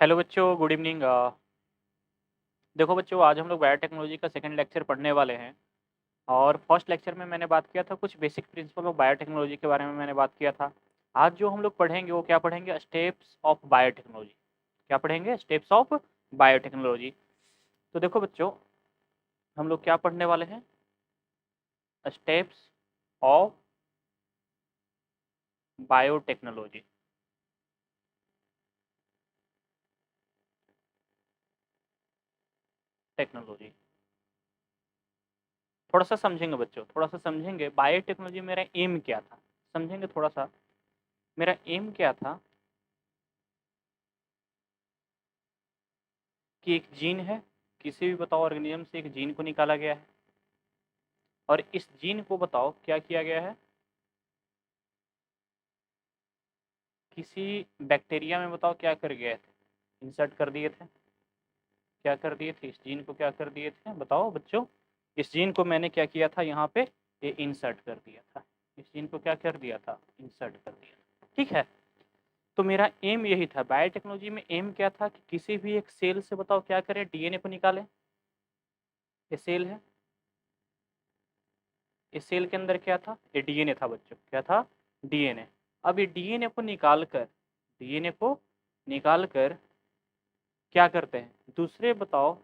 Hello बच्चों, good evening. देखो बच्चों, आज हम लोग बायोटेक्नोलॉजी का सेकंड लेक्चर पढ़ने वाले हैं। और फर्स्ट लेक्चर में मैंने बात किया था कुछ बेसिक प्रिंसिपल ऑफ बायोटेक्नोलॉजी के बारे में मैंने बात किया था। आज जो हम लोग पढ़ेंगे वो क्या पढ़ेंगे? Steps of biotechnology. क्या पढ़ेंगे? Steps of biotechnology. तो देखो बच्चों, हम लोग क्या पढ़ने वाले हैं? Steps of biotechnology. टेक्नोलॉजी थोड़ा सा समझेंगे बच्चों, थोड़ा सा समझेंगे बायोटेक्नोलॉजी मेरा एम क्या था। समझेंगे थोड़ा सा। मेरा एम क्या था कि एक जीन है, किसी भी बताओ ऑर्गेनिज्म से एक जीन को निकाला गया है, और इस जीन को बताओ क्या किया गया है? किसी बैक्टीरिया में बताओ क्या कर गए थे? इंसर्ट कर दिए थे। क्या कर दिए थे? इस जीन को क्या कर दिए थे बताओ बच्चों? इस जीन को मैंने क्या किया था यहाँ पे? ये इंसर्ट कर दिया था। इस जीन को क्या कर दिया था? इंसर्ट कर दिया था। ठीक है। तो मेरा एम यही था बायोटेक्नोलॉजी में। एम क्या था कि किसी भी एक सेल से बताओ क्या करें? डीएनए को निकालें। ये सेल है, इस सेल के अंदर क्या था? ये डीएनए था बच्चों। क्या था? डीएनए। अब ये डीएनए को निकाल कर क्या करते हैं? दूसरे बताओ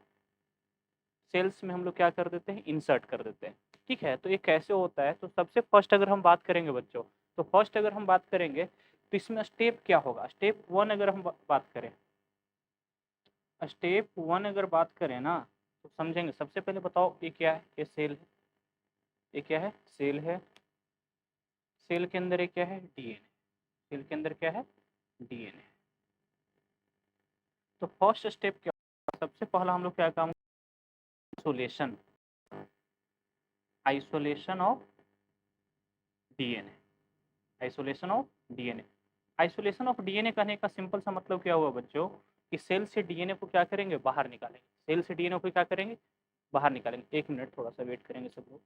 सेल्स में हम लोग क्या कर देते हैं? इंसर्ट कर देते हैं। ठीक है। तो ये कैसे होता है? तो सबसे फर्स्ट अगर हम बात करेंगे बच्चों, तो फर्स्ट अगर हम बात करेंगे तो इसमें स्टेप क्या होगा? स्टेप वन अगर हम बात करें, स्टेप वन अगर बात करें ना, तो समझेंगे। सबसे पहले बताओ ये क्या है? ये सेल है। ये क्या है? सेल है। सेल के अंदर ये क्या है? डीएनए। सेल के अंदर क्या है? डीएनए। तो फर्स्ट स्टेप क्या? सबसे पहला हम लोग क्या काम? Isolation. Isolation of DNA. Isolation of DNA. Isolation of DNA कहने का सिंपल सा मतलब क्या हुआ बच्चों? कि सेल से डीएनए को क्या करेंगे? बाहर निकालेंगे। सेल से डीएनए को क्या करेंगे? बाहर निकालेंगे। एक मिनट थोड़ा सा वेट करेंगे सब लोग।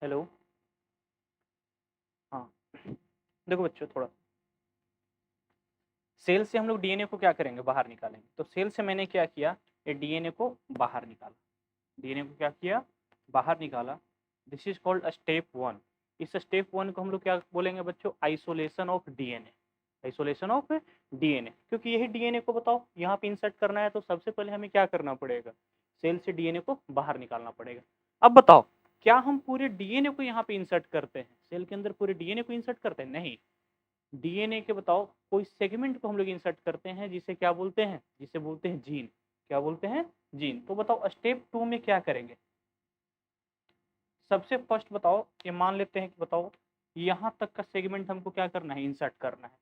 हेलो। हाँ, देखो बच्चों, थोड़ा सेल से हम लोग डीएनए को क्या करेंगे? बाहर निकालेंगे। तो सेल से मैंने क्या किया? ये डीएनए को बाहर निकाला। डीएनए को क्या किया? बाहर निकाला। This is called step one. इस स्टेप वन को हम लोग क्या बोलेंगे बच्चों? Isolation of DNA. Isolation of DNA. क्योंकि यही डीएनए को बताओ यहाँ पे इंसर्ट करना है, तो सबसे पहले हमें क्या करना पड़ेगा? सेल से डीएनए को बाहर निकालना पड़ेगा। अब बताओ, क्या हम पूरे डीएनए को यहाँ पे इंसर्ट करते हैं? सेल के अंदर पूरे डीएनए को इंसर्ट करते हैं? नहीं। डीएनए के बताओ कोई सेगमेंट को हम लोग इंसर्ट करते हैं, जिसे क्या बोलते हैं? जिसे बोलते हैं जीन। क्या बोलते हैं? जीन। तो बताओ स्टेप टू में क्या करेंगे? सबसे फर्स्ट बताओ, ये मान लेते हैं कि बताओ यहाँ तक का सेगमेंट हमको क्या करना है? इंसर्ट करना है।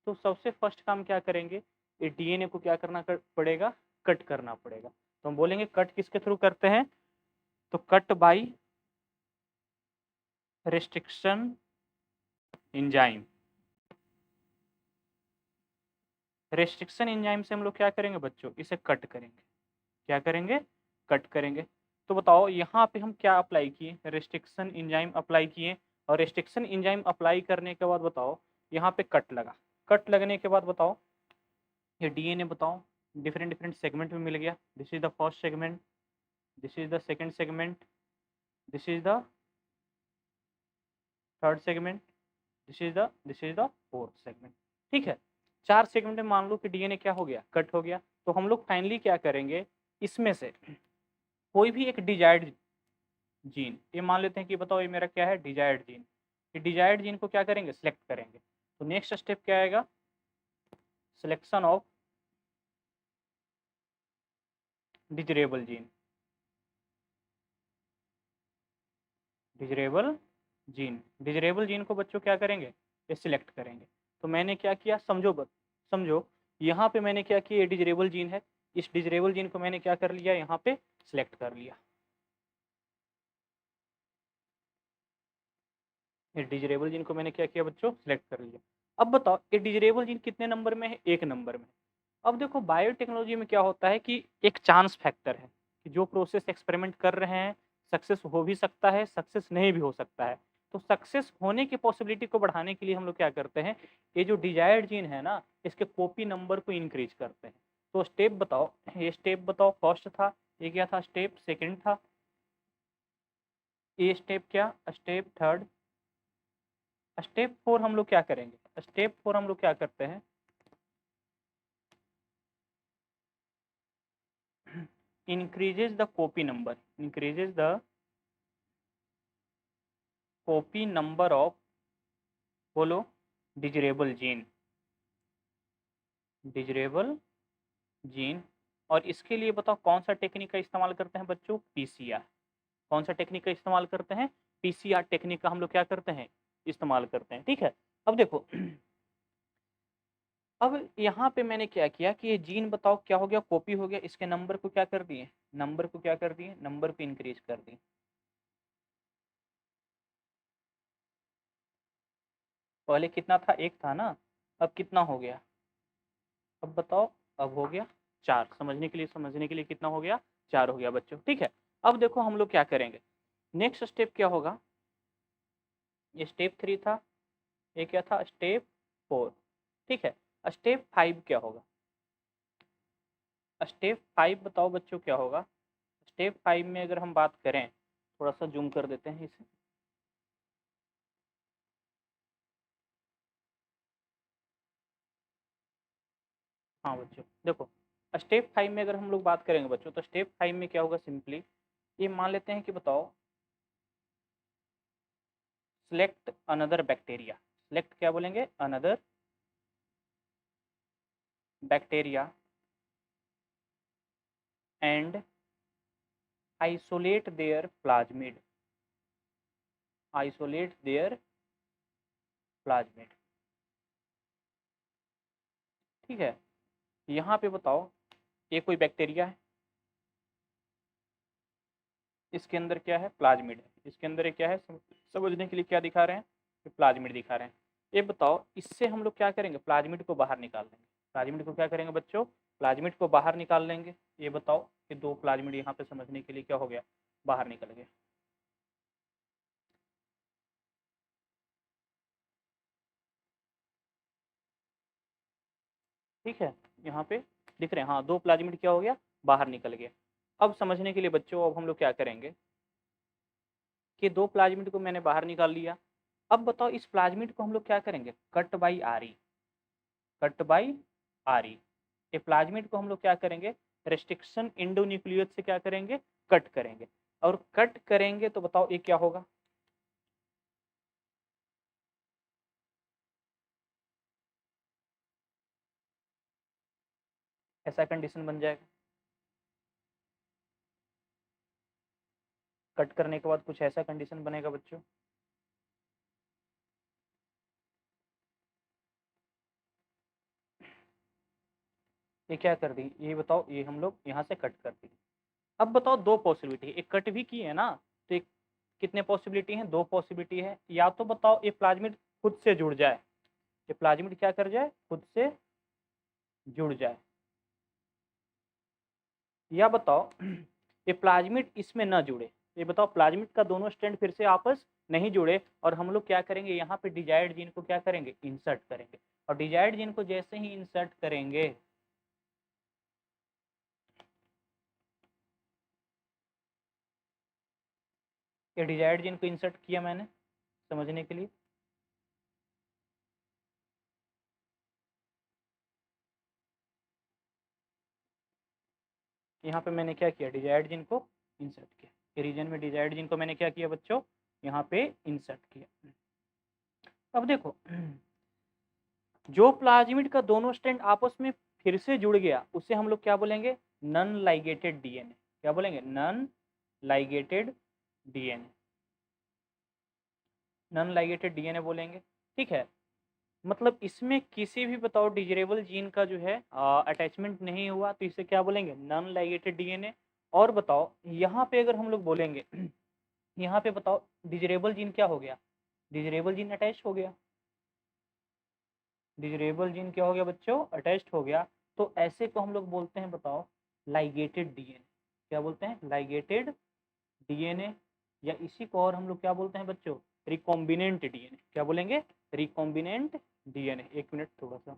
तो सबसे फर्स्ट काम क्या करेंगे? ये डीएनए को क्या करना पड़ेगा? कट करना पड़ेगा। तो हम बोलेंगे कट किसके थ्रू करते हैं? तो cut by restriction enzyme. Restriction enzyme से हम लोग क्या करेंगे बच्चों? इसे कट करेंगे। क्या करेंगे? कट करेंगे। तो बताओ यहाँ पे हम क्या अप्लाई किए? रेस्ट्रिक्शन एंजाइम अप्लाई किए। और रेस्ट्रिक्शन एंजाइम अप्लाई करने के बाद बताओ यहाँ पे कट लगा। कट लगने के बाद बताओ ये डीएनए बताओ डिफरेंट डिफरेंट सेगमेंट में मिल गया। This is the first segment, this is the second segment, this is the third segment, this is the fourth segment. ठीक है। चार सेगमेंट में मान लो कि डीएनए क्या हो गया? कट हो गया। तो हम लोग फाइनली क्या करेंगे? इसमें से कोई भी एक डिजायर्ड जीन, ये मान लेते हैं कि बताओ ये मेरा क्या है? Desired gene. ये डिजायर्ड जीन को क्या करेंगे? सिलेक्ट करेंगे। तो नेक्स्ट स्टेप क्या आएगा? Selection of desirable gene. Desirable gene. Desirable gene को बच्चों क्या करेंगे? ये सिलेक्ट करेंगे। तो मैंने क्या किया? समझो समझो, यहाँ पे मैंने क्या किया? ये डिजरेबल जीन है। इस डिजरेबल जीन को मैंने क्या कर लिया? यहाँ पे सिलेक्ट कर लिया। ये डिजरेबल जीन को मैंने क्या किया बच्चों? सिलेक्ट कर लिया। अब बताओ ये डिजरेबल जीन कितने नंबर में है? एक नंबर में। अब देखो बायोटेक्नोलॉजी में क्या होता है कि एक चांस फैक्टर है कि जो प्रोसेस एक्सपेरिमेंट कर रहे हैं सक्सेस हो भी सकता है, सक्सेस नहीं भी हो सकता है। तो सक्सेस होने की पॉसिबिलिटी को बढ़ाने के लिए हम लोग क्या करते हैं, ये जो डिजायर्ड जीन है ना, इसके कॉपी नंबर को इंक्रीज करते हैं। तो स्टेप बताओ, ये स्टेप बताओ, फर्स्ट था, ये क्या था स्टेप, सेकंड था, ये स्टेप क्या, स्टेप थर्ड, स्टेप फोर हम लोग क्या करेंगे, स्टेप फोर हम लोग क्या करते हैं, increases the copy number, increases the copy number of, बोलो, डिजरेबल जीन, डिजरेबल जीन। और इसके लिए बताओ कौन सा टेक्निक का इस्तेमाल करते हैं बच्चों, पीसीआर। कौन सा टेक्निक का इस्तेमाल करते हैं, पीसीआर टेक्निक का हम लोग क्या करते हैं, इस्तेमाल करते हैं। ठीक है, अब देखो अब यहाँ पे मैंने क्या किया कि ये जीन बताओ क्या हो गया, कॉपी हो गया, इसके नंबर को क्या कर दिए, नंबर को क्या कर दिए, नंबर को इंक्रीज कर दिए। पहले कितना था, एक था ना, अब कितना हो गया, अब बताओ, अब हो गया चार। समझने के लिए कितना हो गया, चार हो गया बच्चों। ठीक है, अब देखो हम लोग क्या करेंगे, नेक्स्ट स्टेप क्या होगा, ये स्टेप थ्री था, ये क्या था, स्टेप फोर। ठीक है, स्टेप फाइव क्या होगा, स्टेप फाइव बताओ बच्चों क्या होगा। स्टेप फाइव में अगर हम बात करें, थोड़ा सा जूम कर देते हैं इसे, हाँ बच्चों देखो, स्टेप फाइव में अगर हम लोग बात करेंगे बच्चों, तो स्टेप फाइव में क्या होगा, सिंपली ये मान लेते हैं कि बताओ, सिलेक्ट अनदर बैक्टीरिया, सिलेक्ट क्या बोलेंगे, another bacteria and isolate their plasmid, isolate their plasmid। ठीक है, यहाँ पे बताओ ये कोई बैक्टीरिया है, इसके अंदर क्या है, प्लाज्मिड है, इसके अंदर ये क्या है, समझने के लिए क्या दिखा रहे हैं, ये प्लाज्मिड दिखा रहे हैं। ये बताओ इससे हम लोग क्या करेंगे, प्लाज्मिड को बाहर निकाल लेंगे। प्लाज्मिड को क्या करेंगे बच्चों, प्लाज्मिड को बाहर निकाल लेंगे। ये बताओ कि दो प्लाज्मिड यहाँ पे समझने के लिए क्या हो गया, बाहर निकल गया। ठीक है, यहाँ पे दिख रहे हैं, हाँ दो प्लाज्मिड क्या हो गया, बाहर निकल गया। अब समझने के लिए बच्चों, अब हम लोग क्या करेंगे कि दो प्लाज्मिड को मैंने बाहर निकाल लिया। अब बताओ इस प्लाज्मिड को हम लोग क्या करेंगे, कट बाई आरी, कट बाई आरी। ये प्लाज्मिड को हम लोग क्या करेंगे, रेस्ट्रिक्शन इंडोन्यूक्लियस से क्या करेंगे, कट करेंगे। और कट करेंगे तो बताओ ये क्या होगा, ऐसा कंडीशन बन जाएगा। कट करने के बाद कुछ ऐसा कंडीशन बनेगा बच्चों, ये क्या कर दी, ये बताओ, ये हम लोग यहाँ से कट कर दी। अब बताओ दो पॉसिबिलिटी, एक कट भी की है ना, तो एक कितने पॉसिबिलिटी हैं, दो पॉसिबिलिटी है। या तो बताओ ये प्लाज्मिड खुद से जुड़ जाए, ये प्लाज्मिड क्या कर जाए, खुद से जुड़ जाए। या बताओ ये प्लाज्मिड इसमें ना जुड़े, ये बताओ प्लाज्मिड का दोनों स्ट्रैंड फिर से आपस नहीं जुड़े, और हम लोग क्या करेंगे, यहाँ पे डिजायर्ड जीन को क्या करेंगे, इंसर्ट करेंगे। और डिजायर्ड जीन को जैसे ही इंसर्ट करेंगे, ये डिजायर्ड जीन को इंसर्ट किया मैंने समझने के लिए, यहाँ पे मैंने क्या किया, डिजायर्ड जीन को इंसर्ट किया, ये रीजन में डिजायर्ड जीन को मैंने क्या किया बच्चों, यहाँ पे इंसर्ट किया। अब देखो जो प्लाज्मिड का दोनों स्ट्रैंड आपस में फिर से जुड़ गया, उसे हम लोग क्या बोलेंगे, नन लाइगेटेड डीएनए। क्या बोलेंगे, non ligated DNA, non ligated DNA बोलेंगे। ठीक है, मतलब इसमें किसी भी बताओ डिजरेबल जीन का जो है अटैचमेंट नहीं हुआ, तो इसे क्या बोलेंगे, नन लाइगेटेड डीएनए। और बताओ यहाँ पे अगर हम लोग बोलेंगे यहाँ पे बताओ डिजरेबल जीन क्या हो गया, डिजरेबल जीन अटैच हो गया, डिजरेबल जीन क्या हो गया बच्चों, अटैच्ड हो गया। तो ऐसे को हम लोग बोलते हैं, बताओ, लाइगेटेड डीएनए। क्या बोलते हैं? Ligated DNA. या इसी को और हम लोग क्या बोलते हैं बच्चों? Recombinant DNA. क्या बोलेंगे? Recombinant DNA. एक मिनट, थोड़ा सा,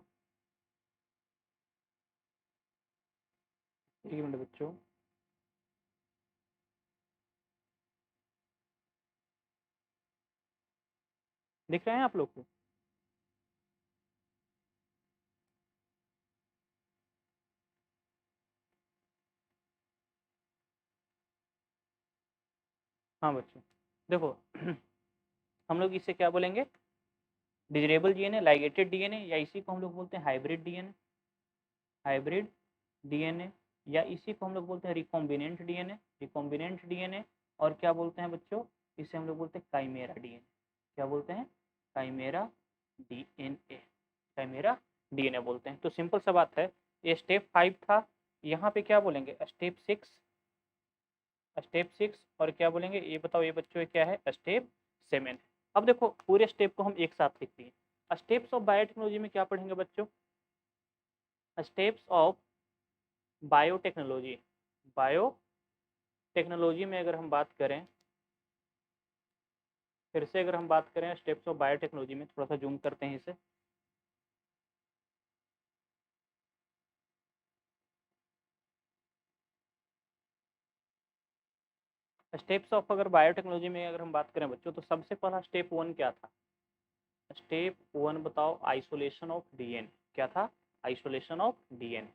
एक मिनट बच्चों। दिख रहे हैं आप लोग को? हाँ बच्चों, देखो हम लोग इसे क्या बोलेंगे? डिजरेबल डीएनए, लाइगेटेड डीएनए, या इसी को हम लोग बोलते हैं हाइब्रिड डीएनए। हाइब्रिड डीएनए, या इसी को हम लोग बोलते हैं रिकॉम्बिनेंट डीएनए। Recombinant DNA. और क्या बोलते हैं बच्चों? इसे हम लोग बोलते हैं काइमेरा डीएनए। क्या बोलते हैं? Chimera DNA. काइमेरा डीएनए बोलते हैं। तो सिंपल सा बात है, ये स्टेप 5 था। यहाँ पे क्या बोलेंगे? स्टेप 6। स्टेप 6 और क्या बोलेंगे ये बताओ, ये बच्चों ये क्या है? स्टेप 7। अब देखो पूरे स्टेप को हम एक साथ लिखते हैं। स्टेप्स ऑफ बायोटेक्नोलॉजी में क्या पढ़ेंगे बच्चों? Steps of biotechnology. बायोटेक्नोलॉजी में अगर हम बात करें, फिर से अगर हम बात करें स्टेप्स ऑफ बायोटेक्नोलॉजी में, थोड़ा सा जूम करते हैं इसे। स्टेप्स ऑफ अगर बायोटेक्नोलॉजी में अगर हम बात करें बच्चों, तो सबसे पहला स्टेप 1 क्या था? स्टेप 1 बताओ, आइसोलेशन ऑफ डीएनए। क्या था? Isolation of DNA.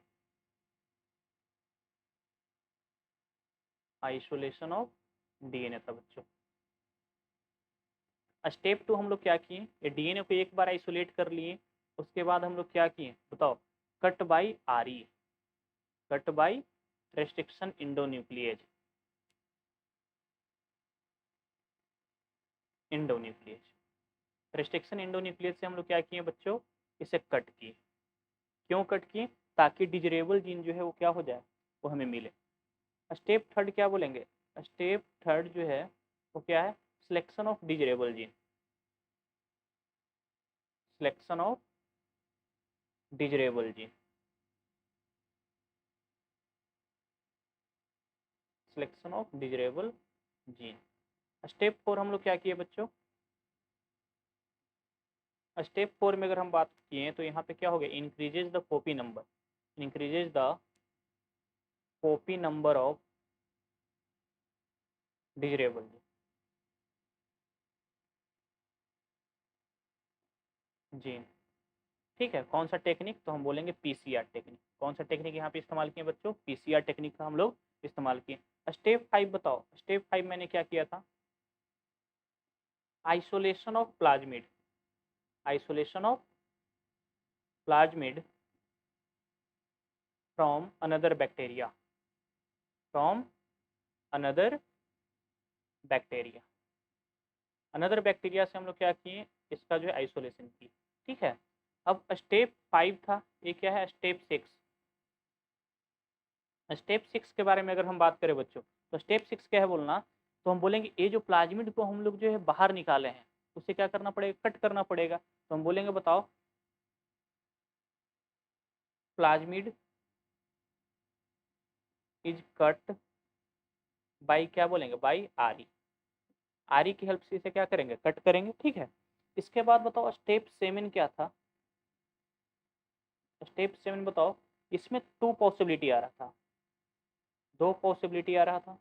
Isolation of DNA था बच्चों। स्टेप 2 हम लोग क्या किए? ये डीएनए को एक बार आइसोलेट कर लिए, उसके बाद हम लोग क्या किए बताओ? Cut by RE. Cut by restriction endonuclease. Endonuclease. Restriction endonuclease से हम लोग क्या किए बच्चों? इसे कट किए। क्यों कट किए? ताकि डिजरेबल जीन जो है वो क्या हो जाए? वो हमें मिले। स्टेप 3 क्या बोलेंगे? स्टेप 3 जो है वो क्या है? Selection of desirable gene. Selection of desirable gene. Selection of desirable gene. Step 4 हम लोग क्या किए बच्चों? स्टेप 4 में अगर हम बात किए तो यहाँ पे क्या हो गया? Increases the copy number. Increases the copy number of desirable gene. Gene. ठीक है, कौन सा टेक्निक? तो हम बोलेंगे पीसीआर टेक्निक। कौन सा टेक्निक यहाँ पे इस्तेमाल किए बच्चों? पीसीआर टेक्निक का हम लोग इस्तेमाल किए। स्टेप 5 बताओ, स्टेप 5 मैंने क्या किया था? Isolation of plasmid. Isolation of plasmid from another bacteria. From another bacteria. Another bacteria से हम लोग क्या किए? इसका जो है आइसोलेशन किए। ठीक है। अब स्टेप 5 था, ये क्या है? स्टेप 6। स्टेप 6 के बारे में अगर हम बात करें बच्चों, तो स्टेप 6 क्या है बोलना? तो हम बोलेंगे ये जो प्लाज्मिड को हम लोग जो है बाहर निकाले हैं, उसे क्या करना पड़ेगा? कट करना पड़ेगा। तो हम बोलेंगे बताओ, प्लाज्मिड इज कट बाई, क्या बोलेंगे? बाई आरी। आरी की हेल्प से इसे क्या करेंगे? कट करेंगे। ठीक है। इसके बाद बताओ स्टेप 7 क्या था? स्टेप 7 बताओ, इसमें 2 पॉसिबिलिटी आ रहा था। 2 पॉसिबिलिटी आ रहा था।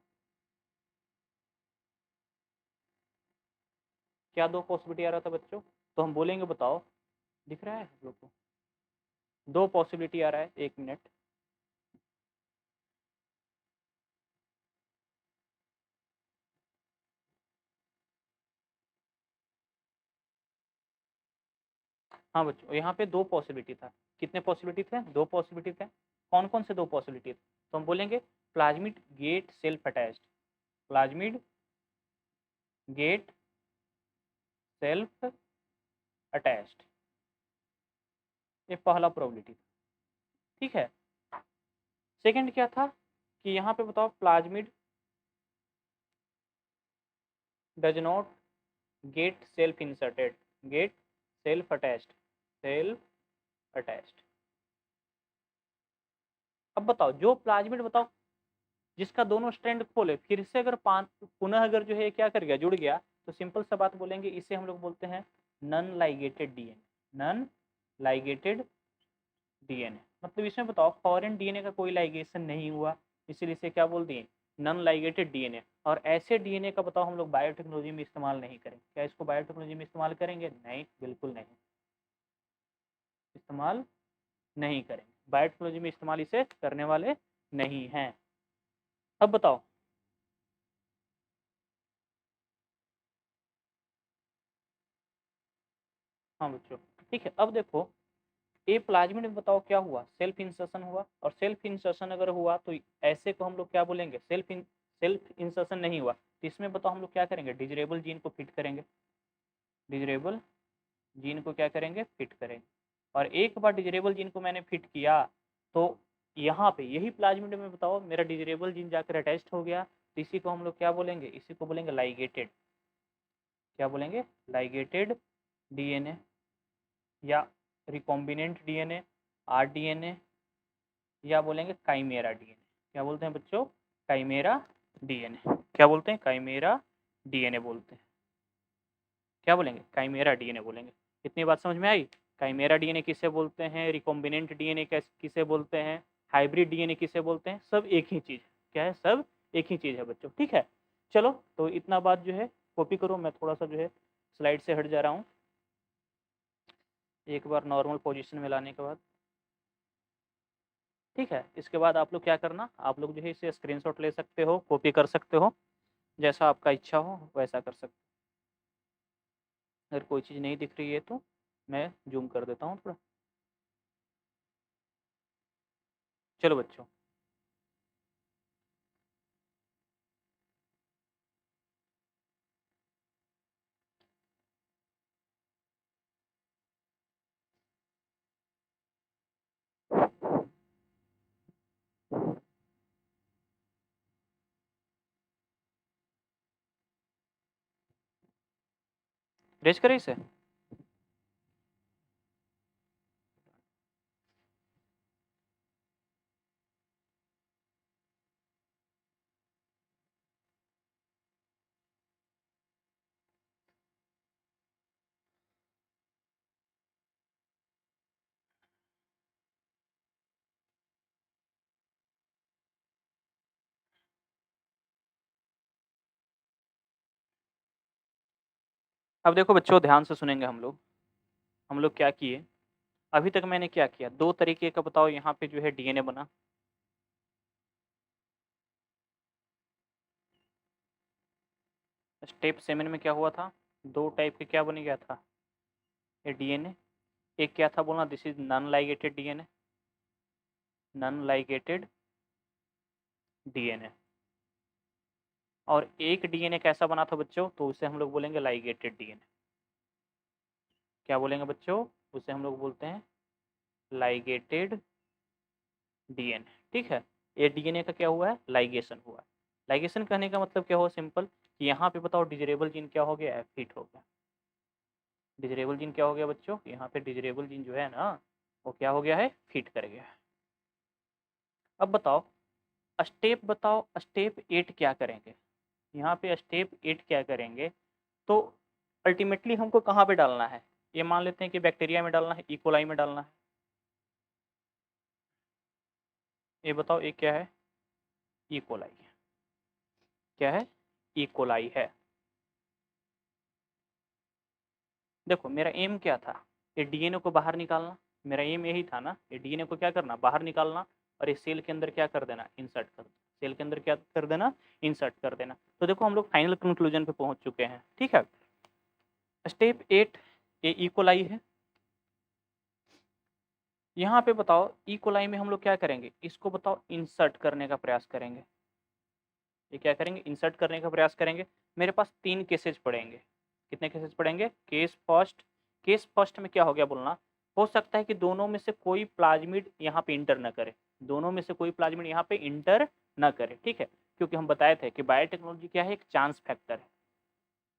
क्या 2 पॉसिबिलिटी आ रहा था बच्चों? तो हम बोलेंगे बताओ, दिख रहा है आप लोग को? 2 पॉसिबिलिटी आ रहा है, 1 मिनट। हाँ बच्चों, यहाँ पे 2 पॉसिबिलिटी था। कितने पॉसिबिलिटी थे? 2 पॉसिबिलिटी थे। कौन कौन से 2 पॉसिबिलिटी थे? तो हम बोलेंगे plasmid get self attached. Plasmid get self attached. ये पहला प्रोबेबिलिटी था। ठीक है। सेकंड क्या था? कि यहाँ पे बताओ, plasmid does not get self inserted. Get self attached. Self attached. अब बताओ जो प्लाज्मिड बताओ जिसका दोनों स्ट्रैंड खोले फिर से अगर पुनः अगर जो है क्या कर गया, जुड़ गया, तो सिंपल सा बात बोलेंगे, इसे हम लोग बोलते हैं non ligated DNA. Non ligated DNA मतलब इसमें बताओ फॉरेन डीएनए का कोई लाइगेशन नहीं हुआ, इसीलिए इसे क्या बोल दिए, नन लाइगेटेड डीएनए। और ऐसे डीएनए का बताओ हम लोग बायोटेक्नोलॉजी में इस्तेमाल नहीं करेंगे। क्या इसको बायोटेक्नोलॉजी में इस्तेमाल करेंगे? नहीं, बिल्कुल नहीं, इस्तेमाल नहीं करेंगे। बायोटेक्नोलॉजी में इस्तेमाल इसे करने वाले नहीं हैं। अब बताओ हाँ बच्चों, ठीक है। अब देखो ए प्लाज्मिड में बताओ क्या हुआ, सेल्फ इंसर्शन हुआ। और सेल्फ इंसर्शन अगर हुआ तो ऐसे को हम लोग क्या बोलेंगे, सेल्फ इंसर्शन नहीं हुआ तो इसमें बताओ हम लोग क्या करेंगे, डिजरेबल जीन को फिट करेंगे। डिजरेबल जीन को क्या करेंगे, फिट करेंगे। और एक बार डिजरेबल जीन को मैंने फिट किया तो यहाँ पे यही प्लाज्मिड में बताओ मेरा डिजरेबल जीन जाकर अटैच्ड हो गया, तो इसी को हम लोग क्या बोलेंगे, इसी को बोलेंगे लाइगेटेड। क्या बोलेंगे, लाइगेटेड डीएनए या रिकॉम्बिनेंट डीएनए, आरडीएनए, या बोलेंगे काइमेरा डीएनए। क्या बोलते हैं बच्चों, काइमेरा डीएनए। क्या बोलते हैं, काइमेरा डीएनए बोलते हैं। क्या बोलेंगे, काइमेरा डीएनए बोलेंगे। इतनी बात समझ में आई? काइमेरा डीएनए किसे बोलते हैं, रिकॉम्बिनेंट डीएनए किसे बोलते हैं, हाइब्रिड डीएनए किसे बोलते हैं, सब एक ही चीज। क्या है, सब एक ही चीज है बच्चों, ठीक है। चलो तो इतना बात जो है कॉपी करो, मैं थोड़ा सा जो है स्लाइड से हट जा रहा हूँ एक बार नॉर्मल पोजीशन में लाने के बाद, ठीक है। इसके बाद आप लोग क्या करना, आप लोग जो है इसे स्क्रीनशॉट ले सकते हो, कॉपी कर सकते हो, जैसा आपका इच्छा हो वैसा कर सकते हो। अगर कोई चीज़ नहीं दिख रही है तो मैं जूम कर देता हूँ थोड़ा। चलो बच्चों, रेज करें इसे। अब देखो बच्चों, ध्यान से सुनेंगे हम लोग क्या किए अभी तक। मैंने क्या किया, दो तरीके का बताओ यहाँ पे जो है डीएनए बना। स्टेप 7 में क्या हुआ था, दो टाइप के क्या बन गया था, ये डीएनए। एक क्या था बोलना, this is non ligated DNA, non ligated DNA. और एक डीएनए कैसा बना था बच्चों, तो उसे हम लोग बोलेंगे लाइगेटेड डीएनए। क्या बोलेंगे बच्चों, उसे हम लोग बोलते हैं लाइगेटेड डीएनए, ठीक है। ये डीएनए का क्या हुआ है, लाइगेशन हुआ है। लाइगेशन कहने का मतलब क्या हुआ, सिंपल कि यहाँ पे बताओ डिजरेबल जीन क्या हो गया है, फिट हो गया। डिजरेबल जीन क्या हो गया बच्चों, यहाँ पे डिजरेबल जीन जो है ना वो क्या हो गया है, फिट कर गया है। अब बताओ स्टेप 8 क्या करेंगे, यहाँ पे स्टेप 8 क्या करेंगे, तो अल्टीमेटली हमको कहाँ पे डालना है, ये मान लेते हैं कि बैक्टीरिया में डालना है, इकोलाई में डालना है। ये बताओ ये क्या है, इकोलाई। क्या है, इकोलाई है। देखो मेरा एम क्या था, ये डीएनए को बाहर निकालना। मेरा एम यही था ना, ये डीएनए को क्या करना, बाहर निकालना, और इस सेल के अंदर क्या कर देना, इंसर्ट कर देना। सेल के अंदर क्या कर देना, इंसर्ट कर देना। तो देखो हम लोग फाइनल कंक्लूजन पे पहुंच चुके हैं, ठीक है। स्टेप 8 ये इकोलाई है। यहाँ पे बताओ इकोलाई में हम लोग क्या करेंगे, इसको बताओ इंसर्ट करने का प्रयास करेंगे। ये क्या करेंगे, इंसर्ट करने का प्रयास करेंगे। मेरे पास 3 केसेज पड़ेंगे। कितने केसेज पड़ेंगे, केस फर्स्ट। केस फर्स्ट में क्या हो गया बोलना, हो सकता है कि दोनों में से कोई प्लाज्मिड यहाँ पे इंटर न करे, दोनों में से कोई प्लाज्मिड यहाँ पे इंटर न करे, ठीक है। क्योंकि हम बताए थे कि बायोटेक्नोलॉजी क्या है, एक चांस फैक्टर है।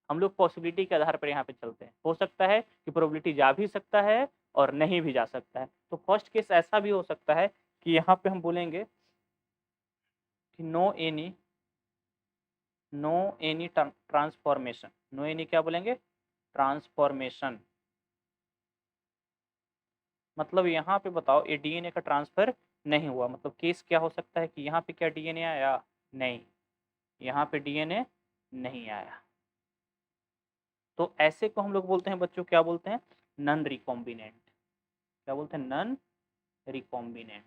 हम लोग पॉसिबिलिटी के आधार पर यहाँ पे चलते हैं। हो सकता है कि प्रोबेबिलिटी जा भी सकता है और नहीं भी जा सकता है। तो फर्स्ट केस ऐसा भी हो सकता है कि यहाँ पे हम बोलेंगे कि no any transformation, no any क्या बोलेंगे, ट्रांसफॉर्मेशन। मतलब यहाँ पे बताओ ये डीएनए का ट्रांसफर नहीं हुआ, मतलब केस क्या हो सकता है कि यहाँ पे क्या डीएनए आया, नहीं, यहाँ पे डीएनए नहीं आया। तो ऐसे को हम लोग बोलते हैं बच्चों, क्या बोलते हैं, नन रिकॉम्बिनेंट। क्या बोलते हैं, नन रिकॉम्बिनेंट।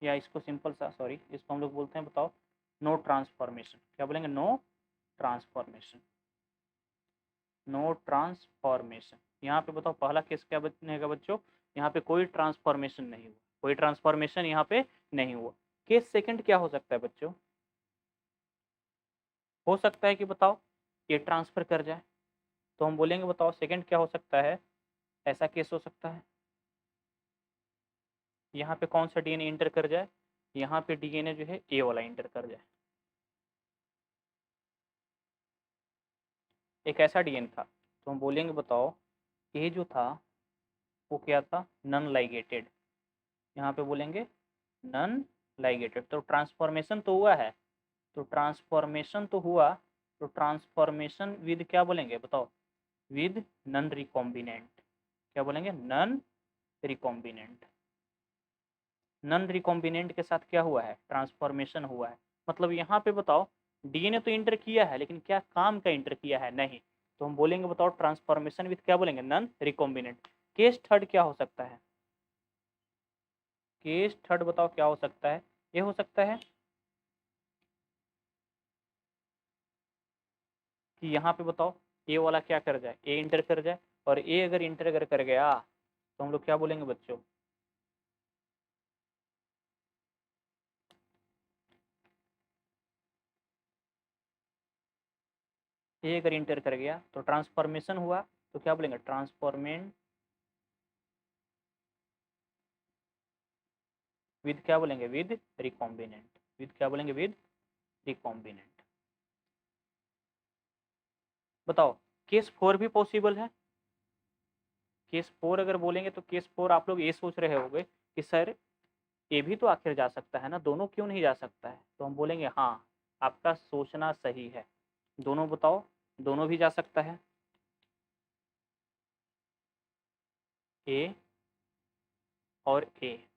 या इसको सिंपल सा, सॉरी, इसको हम लोग बोलते हैं, बताओ, नो ट्रांसफॉर्मेशन। क्या बोलेंगे, नो ट्रांसफॉर्मेशन, नो ट्रांसफॉर्मेशन। यहाँ पे बताओ पहला केस क्या बनेगा बच्चों, यहाँ पे कोई ट्रांसफॉर्मेशन नहीं हुआ, कोई ट्रांसफॉर्मेशन यहाँ पे नहीं हुआ। केस सेकंड क्या हो सकता है बच्चों, हो सकता है कि बताओ ये ट्रांसफर कर जाए, तो हम बोलेंगे बताओ सेकंड क्या हो सकता है, ऐसा केस हो सकता है, यहाँ पे कौन सा डीएनए इंटर कर जाए, यहाँ पे डीएनए जो है ए वाला इंटर कर जाए। एक ऐसा डीएनए था, तो हम बोलेंगे बताओ ये जो था वो क्या था, नन लाइगेटेड। यहाँ पे बोलेंगे नन लाइगेटेड, तो ट्रांसफॉर्मेशन तो हुआ है, तो ट्रांसफॉर्मेशन तो हुआ, तो ट्रांसफॉर्मेशन विद क्या बोलेंगे बताओ, विद नन रिकॉम्बिनेंट। क्या बोलेंगे, नन रिकॉम्बिनेंट। नन रिकॉम्बिनेंट के साथ क्या हुआ है, ट्रांसफॉर्मेशन हुआ है। मतलब यहाँ पे बताओ डीएनए तो इंटर किया है, लेकिन क्या काम का इंटर किया है, नहीं, तो हम बोलेंगे बताओ ट्रांसफॉर्मेशन विथ क्या बोलेंगे, नन रिकॉम्बिनेंट। केस थर्ड क्या हो सकता है, केस थर्ड बताओ क्या हो सकता है, ये हो सकता है कि यहाँ पे बताओ ए वाला क्या कर जाए, ए इंटर कर जाए, और ए अगर इंटर अगर कर गया तो हम लोग क्या बोलेंगे बच्चों, ए अगर इंटर कर गया तो ट्रांसफॉर्मेशन हुआ, तो क्या बोलेंगे, ट्रांसफॉर्मेंट विद क्या बोलेंगे, विद रिकॉम्बिनेंट, विद क्या बोलेंगे, विद रिकॉम्बिनेंट। बताओ केस फोर भी पॉसिबल है, केस फोर अगर बोलेंगे तो केस फोर आप लोग ये सोच रहे होंगे कि सर ये भी तो आखिर जा सकता है ना, दोनों क्यों नहीं जा सकता है, तो हम बोलेंगे हाँ आपका सोचना सही है, दोनों बताओ, दोनों भी जा सकता है, ए और ए,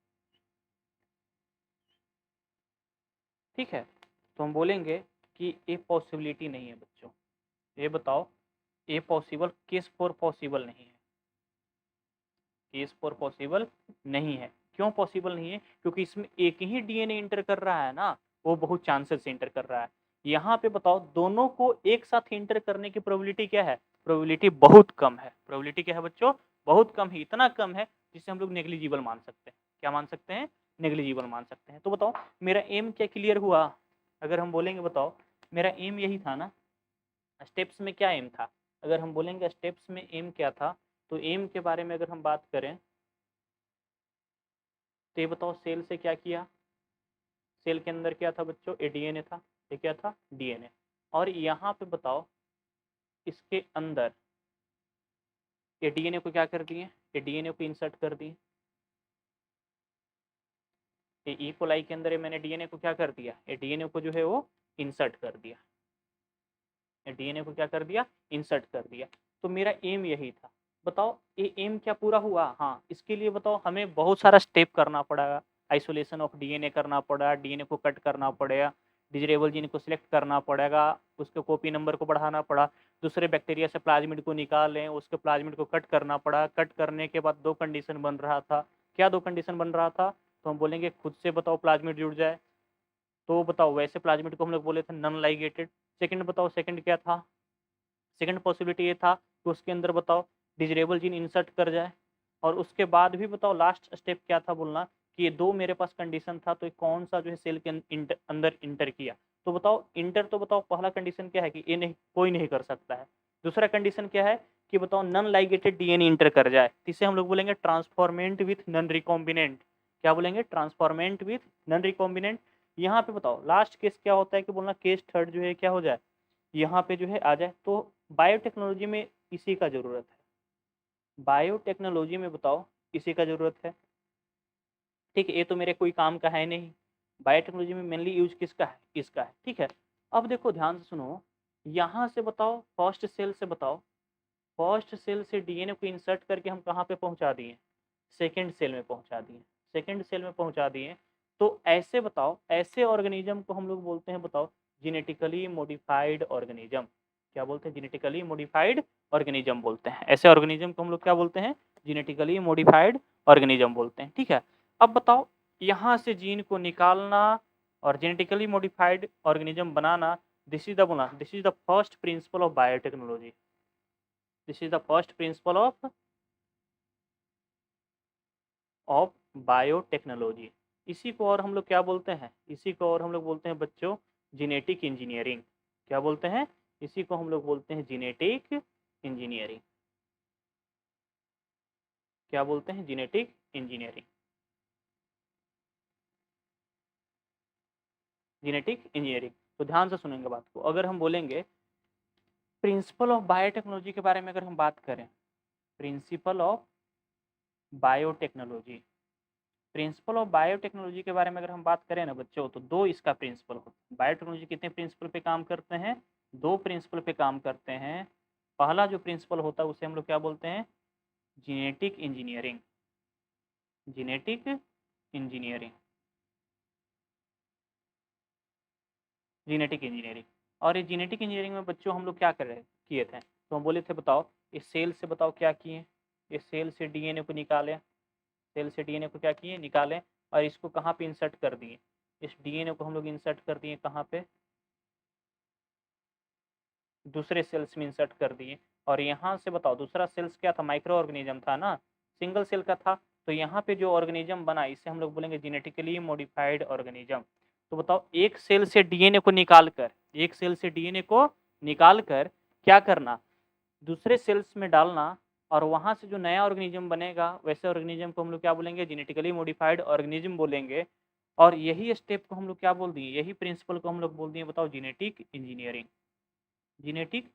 ठीक है। तो हम बोलेंगे कि ये पॉसिबिलिटी नहीं है बच्चों, ये बताओ ये पॉसिबल, केस फोर पॉसिबल नहीं है, केस फोर पॉसिबल नहीं है। क्यों पॉसिबल नहीं है, क्योंकि इसमें एक ही डीएनए इंटर कर रहा है ना, वो बहुत चांसेस से इंटर कर रहा है। यहाँ पे बताओ दोनों को एक साथ इंटर करने की प्रोबेबिलिटी क्या है, प्रोबेबिलिटी बहुत कम है, प्रोबेबिलिटी क्या है बच्चों, बहुत कम है, इतना कम है जिसे हम लोग नेग्लिजिबल मान सकते हैं। क्या मान सकते हैं, नेग्लिजिबल मान सकते हैं। तो बताओ मेरा एम क्या क्लियर हुआ, अगर हम बोलेंगे बताओ मेरा एम यही था ना, स्टेप्स में क्या एम था, अगर हम बोलेंगे स्टेप्स में एम क्या था, तो एम के बारे में अगर हम बात करें तो ये बताओ सेल से क्या किया, सेल के अंदर क्या था बच्चों, ये डीएनए था, ये क्या था, डीएनए। और यहाँ पे बताओ इसके अंदर ये डीएनए को क्या कर दिए, ये डीएनए को इंसर्ट कर दिए, ये ई कोलाई के अंदर मैंने डीएनए को क्या कर दिया, ये डीएनए को जो है वो इंसर्ट कर दिया, ये डीएनए को क्या कर दिया, इंसर्ट कर दिया। तो मेरा एम यही था। बताओ ये एम क्या पूरा हुआ, हाँ, इसके लिए बताओ हमें बहुत सारा स्टेप करना पड़ेगा, आइसोलेशन ऑफ डीएनए करना पड़ा, डीएनए को कट करना पड़ेगा, डिजरेबल जीन को सिलेक्ट करना पड़ेगा, उसके कॉपी नंबर को बढ़ाना पड़ा, दूसरे बैक्टीरिया से प्लाज्मिड को निकालें, उसके प्लाज्मिड को कट करना पड़ा, कट करने के बाद दो कंडीशन बन रहा था, क्या दो कंडीशन बन रहा था, तो हम बोलेंगे खुद से बताओ प्लाज्मिड जुड़ जाए, तो बताओ वैसे प्लाज्मिड को हम लोग बोले थे नन लाइगेटेड। सेकंड बताओ सेकंड क्या था, सेकंड पॉसिबिलिटी ये था कि उसके अंदर बताओ डिजरेबल जीन इंसर्ट कर जाए, और उसके बाद भी बताओ लास्ट स्टेप क्या था बोलना कि ये दो मेरे पास कंडीशन था, तो ये कौन सा जो है सेल के अंदर इंटर किया, तो बताओ इंटर, तो बताओ पहला कंडीशन क्या है कि ये नहीं, कोई नहीं कर सकता है। दूसरा कंडीशन क्या है कि बताओ नन लाइगेटेड डीएनए इंटर कर जाए, इसे हम लोग बोलेंगे ट्रांसफॉर्मेंट विथ नन रिकॉम्बिनेंट। क्या बोलेंगे, ट्रांसफॉर्मेंट विथ नन रिकॉम्बिनेंट। यहाँ पे बताओ लास्ट केस क्या होता है कि बोलना केस थर्ड जो है क्या हो जाए, यहाँ पे जो है आ जाए। तो बायोटेक्नोलॉजी में इसी का जरूरत है, बायोटेक्नोलॉजी में बताओ किसी का जरूरत है? ठीक है, ये तो मेरे कोई काम का है नहीं। बायोटेक्नोलॉजी में मेनली यूज किसका है? इसका है। ठीक है, अब देखो ध्यान से सुनो, यहाँ से बताओ फर्स्ट सेल से बताओ, फर्स्ट सेल से डीएनए को इंसर्ट करके हम कहाँ पे पहुंचा दिए? सेकेंड सेल में पहुंचा दिए। सेकेंड सेल में पहुंचा दिए, तो ऐसे बताओ, ऐसे ऑर्गेनिज्म को हम लोग बोलते हैं, बताओ, जेनेटिकली मॉडिफाइड ऑर्गेनिज्म। क्या बोलते हैं? जेनेटिकली मॉडिफाइड ऑर्गेनिज्म बोलते हैं। ऐसे ऑर्गेनिज्म को हम लोग क्या बोलते हैं? जेनेटिकली मॉडिफाइड ऑर्गेनिज्म बोलते हैं। ठीक है, अब बताओ, यहाँ से जीन को निकालना और जेनेटिकली मॉडिफाइड ऑर्गेनिज्म बनाना, दिस इज द बोला, this is the first principle of biotechnology. This is the first principle of biotechnology. इसी को और हम लोग क्या बोलते हैं? इसी को और हम लोग बोलते हैं बच्चों जेनेटिक इंजीनियरिंग। क्या बोलते हैं? इसी को हम लोग बोलते हैं जेनेटिक इंजीनियरिंग। क्या बोलते हैं? Genetic engineering. Genetic engineering. तो ध्यान से सुनेंगे बात को। अगर हम बोलेंगे प्रिंसिपल ऑफ बायोटेक्नोलॉजी के बारे में अगर हम बात करें, principal of biotechnology, principal of biotechnology के बारे में अगर हम बात करें ना बच्चों, तो दो इसका प्रिंसिपल होता है। बायोटेक्नोलॉजी कितने प्रिंसिपल पे काम करते हैं? दो प्रिंसिपल पे काम करते हैं। पहला जो प्रिंसिपल होता है उसे हम लोग क्या बोलते हैं? Genetic engineering. Genetic engineering. Genetic engineering. और ये जेनेटिक इंजीनियरिंग में बच्चों हम लोग क्या कर रहे किए थे? तो हम बोले थे बताओ, इस सेल से बताओ क्या किए? इस सेल से डीएनए को निकाले। सेल से डीएनए को क्या किए? निकालें। और इसको कहाँ पे इंसर्ट कर दिए? इस डीएनए को हम लोग इंसर्ट कर दिए कहाँ पे? दूसरे सेल्स में इंसर्ट कर दिए। और यहाँ से बताओ, दूसरा सेल्स क्या था? माइक्रो ऑर्गेनिज्म था ना, सिंगल सेल का था। तो यहाँ पे जो ऑर्गेनिज्म बना इसे हम लोग बोलेंगे जेनेटिकली मॉडिफाइड ऑर्गेनिज्म। तो बताओ, एक सेल से डीएनए को निकाल कर, एक सेल से डीएनए को निकाल कर क्या करना? दूसरे सेल्स में डालना, और वहां से जो नया ऑर्गेनिज्म बनेगा वैसे ऑर्गेनिज्म को हम लोग क्या बोलेंगे? जेनेटिकली मॉडिफाइड ऑर्गेनिज्म बोलेंगे। और यही स्टेप को हम लोग क्या बोल दिए? यही प्रिंसिपल को हम लोग बोल दिए, बताओ, जेनेटिक इंजीनियरिंग। Genetic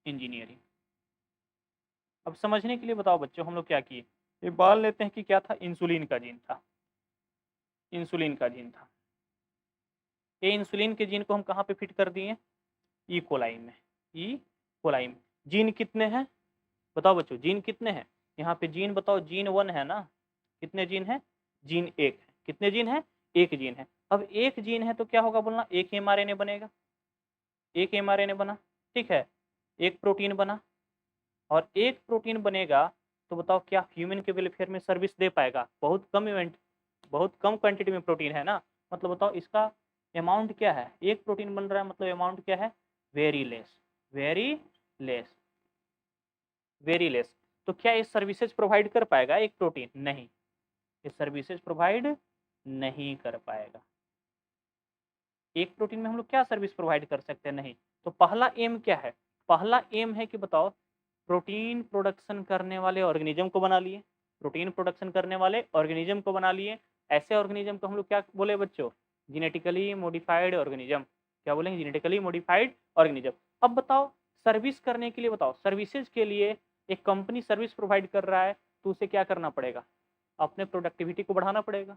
engineering. अब समझने के लिए बताओ बच्चों, हम लोग क्या किए? ये मान लेते हैं कि क्या था? इंसुलिन का जीन था। इंसुलिन का जीन था। ये इंसुलिन के जीन को हम कहाँ पे फिट कर दिए? ई कोलाई में। ई कोलाई में। जीन कितने हैं बताओ बच्चों? जीन कितने हैं यहाँ पे? जीन बताओ, जीन 1 है ना? कितने जीन है? जीन 1 है। कितने जीन है? 1 जीन है। अब 1 जीन है तो क्या होगा बोलना? एक एमआरएनए बनेगा। एक एमआरएनए बना, ठीक है, एक प्रोटीन बना। और एक प्रोटीन बनेगा तो बताओ क्या ह्यूमन के वेलफेयर में सर्विस दे पाएगा? बहुत कम इवेंट, बहुत कम क्वांटिटी में प्रोटीन है ना, मतलब बताओ इसका अमाउंट क्या है? एक प्रोटीन बन रहा है मतलब अमाउंट क्या है? Very less. Very less. Very less. तो क्या ये सर्विसेज प्रोवाइड कर पाएगा एक प्रोटीन? नहीं, ये सर्विसेज प्रोवाइड नहीं कर पाएगा। एक प्रोटीन में हम लोग क्या सर्विस प्रोवाइड कर सकते हैं? नहीं। तो पहला एम क्या है? पहला एम है कि बताओ प्रोटीन प्रोडक्शन करने वाले ऑर्गेनिज्म को बना लिए। प्रोटीन प्रोडक्शन करने वाले ऑर्गेनिज्म को बना लिए। ऐसे ऑर्गेनिज्म को हम लोग क्या बोले बच्चों? Genetically modified organism. क्या बोलेंगे? Genetically modified organism. अब बताओ, सर्विस करने के लिए, बताओ सर्विसेज के लिए एक कंपनी सर्विस प्रोवाइड कर रहा है तो उसे क्या करना पड़ेगा? अपने प्रोडक्टिविटी को बढ़ाना पड़ेगा।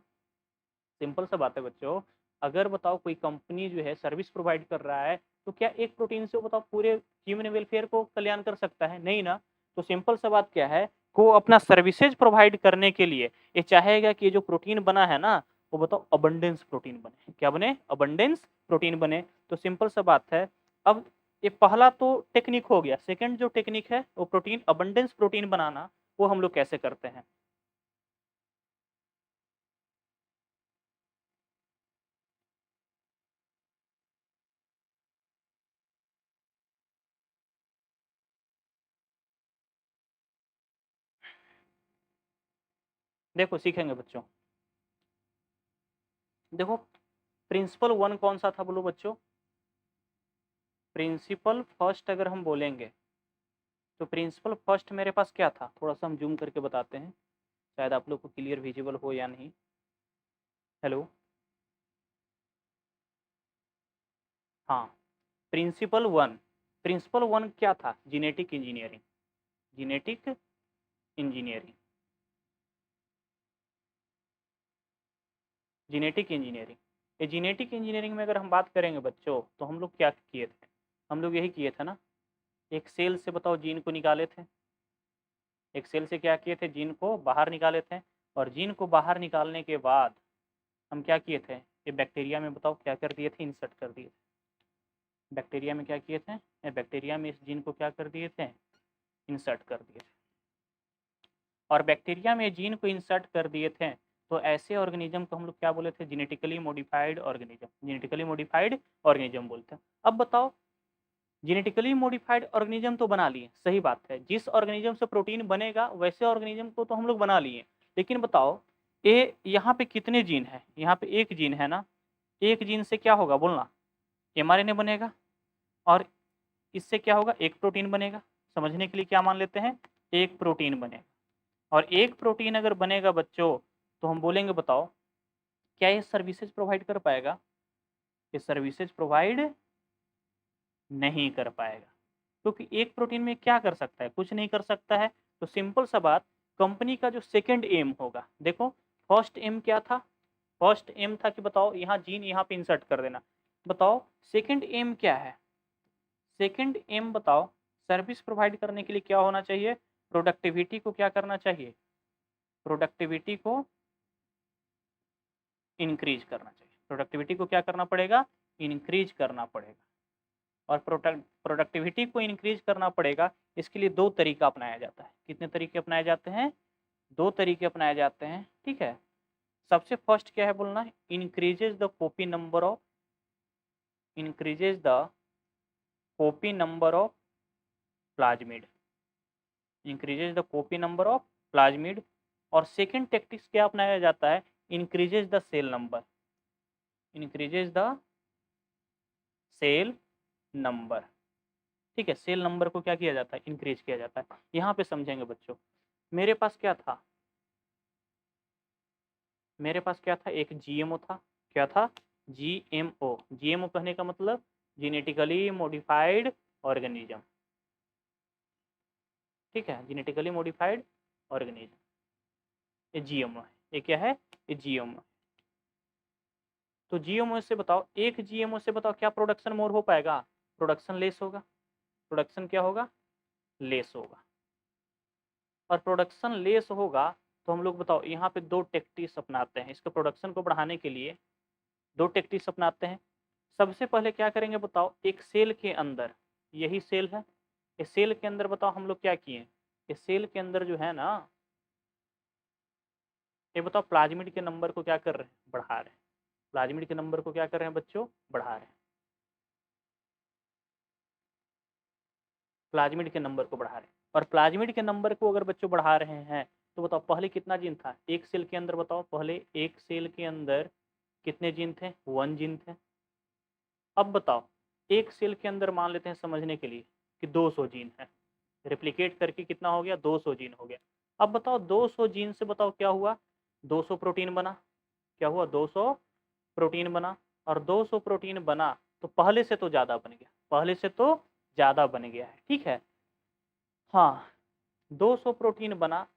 सिंपल सा बात है बच्चों। अगर बताओ कोई कंपनी जो है सर्विस प्रोवाइड कर रहा है तो क्या एक प्रोटीन से बताओ पूरे ह्यूमन वेलफेयर को कल्याण कर सकता है? नहीं ना। तो सिंपल सा बात क्या है, को अपना सर्विसेज प्रोवाइड करने के लिए ये चाहेगा कि ये जो प्रोटीन बना है ना, वो बताओ अबंडेंस प्रोटीन बने। क्या बने? अबंडेंस प्रोटीन बने। तो सिंपल सा बात है। अब ये पहला तो टेक्निक हो गया। सेकंड जो टेक्निक है वो प्रोटीन अबंडेंस प्रोटीन बनाना, वो हम लोग कैसे करते हैं? देखो सीखेंगे बच्चों। देखो, प्रिंसिपल 1 कौन सा था बोलो बच्चों? प्रिंसिपल फर्स्ट अगर हम बोलेंगे तो प्रिंसिपल फर्स्ट मेरे पास क्या था? थोड़ा सा हम जूम करके बताते हैं, शायद आप लोग को क्लियर विजिबल हो या नहीं। हेलो, हाँ, प्रिंसिपल 1। प्रिंसिपल 1 क्या था? Genetic engineering. Genetic engineering, genetic engineering. ये जेनेटिक इंजीनियरिंग में अगर हम बात करेंगे बच्चों, तो हम लोग क्या किए थे, हम लोग यही किए थे ना, एक सेल से बताओ जीन को निकाले थे, एक सेल से क्या किए थे, जीन को बाहर निकाले थे, और जीन को बाहर निकालने के बाद हम क्या किए थे, ये बैक्टीरिया में बताओ क्या कर दिए थे, इंसर्ट कर दिए थे। बैक्टीरिया में क्या किए थे, ये बैक्टीरिया में इस जीन को क्या कर दिए थे, इंसर्ट कर दिए थे। और बैक्टीरिया में जीन को इंसर्ट कर दिए थे, तो ऐसे ऑर्गेनिज्म को हम लोग क्या बोले थे, genetically modified organism, genetically modified organism बोलते हैं। अब बताओ, जेनेटिकली मॉडिफाइड ऑर्गेनिज्म तो बना लिए, सही बात है, जिस ऑर्गेनिज्म से प्रोटीन बनेगा वैसे ऑर्गेनिज्म को तो हम लोग बना लिए, लेकिन बताओ ये यहाँ पे कितने जीन है, यहाँ पे एक जीन है ना, एक जीन से क्या होगा बोलना, mRNA बनेगा, और इससे क्या होगा, एक प्रोटीन बनेगा। समझने के लिए क्या मान लेते हैं, एक प्रोटीन बनेगा, और एक प्रोटीन अगर बनेगा बच्चों, तो हम बोलेंगे बताओ क्या ये सर्विसेज प्रोवाइड कर पाएगा, ये सर्विसेज प्रोवाइड नहीं कर पाएगा, क्योंकि एक प्रोटीन में क्या कर सकता है, कुछ नहीं कर सकता है। तो सिंपल सा बात, कंपनी का जो सेकंड एम होगा, देखो फर्स्ट एम क्या था, फर्स्ट एम था कि बताओ यहाँ जीन यहाँ पे इंसर्ट कर देना, बताओ सेकंड एम क्या है, सेकंड एम बताओ सर्विस प्रोवाइड करने के लिए क्या होना चाहिए, प्रोडक्टिविटी को क्या करना चाहिए, प्रोडक्टिविटी को इंक्रीज करना चाहिए, प्रोडक्टिविटी को क्या करना पड़ेगा, इंक्रीज करना पड़ेगा। और प्रोडक्टिविटी को इंक्रीज करना पड़ेगा, इसके लिए दो तरीका अपनाया जाता है। कितने तरीके अपनाए जाते हैं, दो तरीके अपनाए जाते हैं, ठीक है। सबसे फर्स्ट क्या है बोलना, increases the copy number of, increases the copy number of plasmid, increases the copy number of plasmid. और सेकेंड टेक्टिक्स क्या अपनाया जाता है, increases the cell number, increases the cell number, ठीक है। सेल नंबर को क्या किया जाता है, इंक्रीज किया जाता है। यहाँ पे समझेंगे बच्चों, मेरे पास क्या था, मेरे पास क्या था, एक जीएमओ था, क्या था, जीएमओ, जीएमओ कहने का मतलब जेनेटिकली मॉडिफाइड ऑर्गेनिज्म, ठीक है, जेनेटिकली मॉडिफाइड ऑर्गेनिज्म, ये जीएमओ है, ये क्या है, ये जीएमओ। तो जीएमओ से बताओ, एक जीएमओ से बताओ क्या प्रोडक्शन मोर हो पाएगा, प्रोडक्शन लेस होगा, प्रोडक्शन क्या होगा, लेस होगा। और प्रोडक्शन लेस होगा तो हम लोग बताओ यहाँ पे दो टेक्टिक्स अपनाते हैं, इसके प्रोडक्शन को बढ़ाने के लिए दो टेक्टिक्स अपनाते हैं। सबसे पहले क्या करेंगे बताओ, एक सेल के अंदर, यही सेल है, इस सेल के अंदर बताओ हम लोग क्या किए, इस सेल के अंदर जो है ना, ये बताओ प्लाज्मिड के नंबर को क्या कर रहे हैं, बढ़ा रहे हैं, प्लाज्मिड के नंबर को क्या कर रहे हैं बच्चों, बढ़ा रहे हैं, प्लाज्मिड के नंबर को बढ़ा रहे हैं। और प्लाज्मिड के नंबर को अगर बच्चों बढ़ा रहे हैं, तो बताओ पहले कितना जीन था, एक सेल के अंदर बताओ, पहले एक सेल के अंदर कितने जीन थे, 1 जीन थे। अब बताओ एक सेल के अंदर मान लेते हैं समझने के लिए कि 200 जीन है, रेप्लिकेट करके कितना हो गया, 200 जीन हो गया। अब बताओ 200 जीन से बताओ क्या हुआ, 200 प्रोटीन बना, क्या हुआ, 200 प्रोटीन बना। और 200 प्रोटीन बना तो पहले से तो ज़्यादा बन गया, पहले से तो ज़्यादा बन गया है, ठीक है। हाँ, 200 प्रोटीन बना।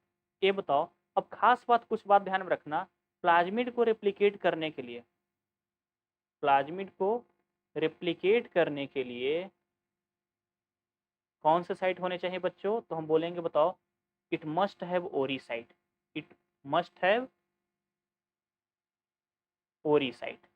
ये बताओ, अब खास बात, कुछ बात ध्यान में रखना, प्लाज्मिड को रेप्लिकेट करने के लिए, प्लाज्मिड को रेप्लिकेट करने के लिए कौन से साइट होने चाहिए बच्चों, तो हम बोलेंगे बताओ, इट मस्ट हैव ओरी साइट, इट मस्ट हैव ओरी साइट।